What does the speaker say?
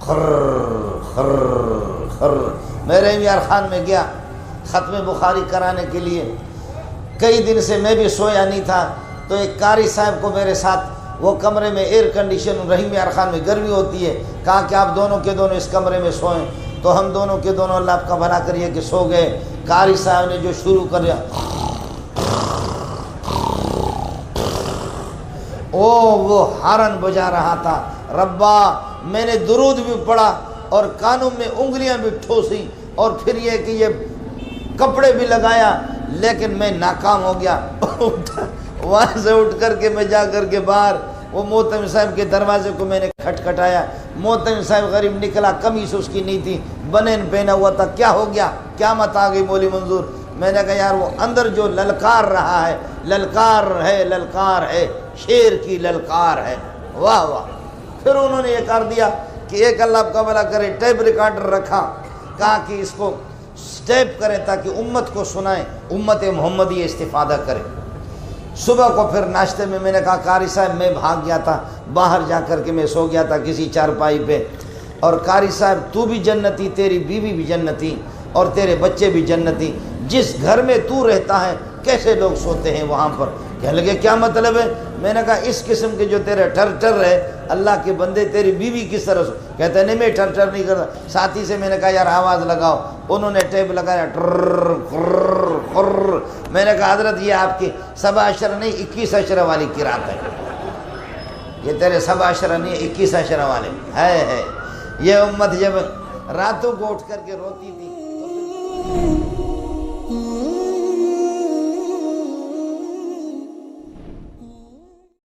خر خر خر۔ میں رحیم یار خان میں گیا ختم بخاری کرانے کے لیے، کئی دن سے میں بھی سویا نہیں تھا، تو ایک قاری صاحب کو میرے ساتھ، وہ کمرے میں ایئر کنڈیشن، رحیم یار خان میں گرمی ہوتی ہے، کہا کہ آپ دونوں کے دونوں اس کمرے میں سوئیں، تو ہم دونوں کے دونوں اللہ آپ کا بھلا کریے کہ سو گئے۔ قاری صاحب نے جو شروع کر دیا، وہ ہارن بجا رہا تھا، ربا میں نے درود بھی پڑھا اور کانوں میں انگلیاں بھی ٹھوسی، اور پھر یہ کہ یہ کپڑے بھی لگایا، لیکن میں ناکام ہو گیا۔ وہاں سے اٹھ کر کے میں جا کر کے باہر وہ محتم صاحب کے دروازے کو میں نے کھٹکھٹایا، محتم صاحب غریب نکلا، قمیص اس کی نہیں تھی، بنین پہنا ہوا تھا، کیا ہو گیا، قیامت آ گئی مولی منظور۔ میں نے کہا یار وہ اندر جو للکار رہا ہے، للکار ہے، للکار ہے، شیر کی للکار ہے۔ واہ واہ۔ پھر انہوں نے یہ کر دیا کہ ایک اللہ آپ کا بھلا کرے ٹیپ ریکارڈر رکھا، کہا کہ اس کو سٹیپ کریں تاکہ امت کو سنائیں، امت محمدی استفادہ کرے۔ صبح کو پھر ناشتے میں نے کہا قاری صاحب میں بھاگ گیا تھا، باہر جا کر کے میں سو گیا تھا کسی چارپائی پہ، اور قاری صاحب تو بھی جنتی، تیری بیوی بھی جنتی، اور تیرے بچے بھی جنتی، جس گھر میں تو رہتا ہے کیسے لوگ سوتے ہیں وہاں پر؟ کہنے لگے کیا مطلب ہے؟ میں نے کہا اس قسم کے جو تیرے ٹر ٹر ہے اللہ کے بندے، تیری بیوی کس طرح سو؟ کہتے ہیں نہیں میں ٹر ٹر نہیں کرتا۔ ساتھی سے میں نے کہا یار آواز لگاؤ، انہوں نے ٹیپ لگایا، ٹر خر خر۔ میں نے کہا حضرت یہ آپ کی 7 اشرہ نہیں 21 اشرہ والی قرات ہے، یہ تیرے 7 اشرہ نہیں 21 اشرہ والے ہے۔ یہ امت جب راتوں کو اٹھ کر کے روتی تھی تو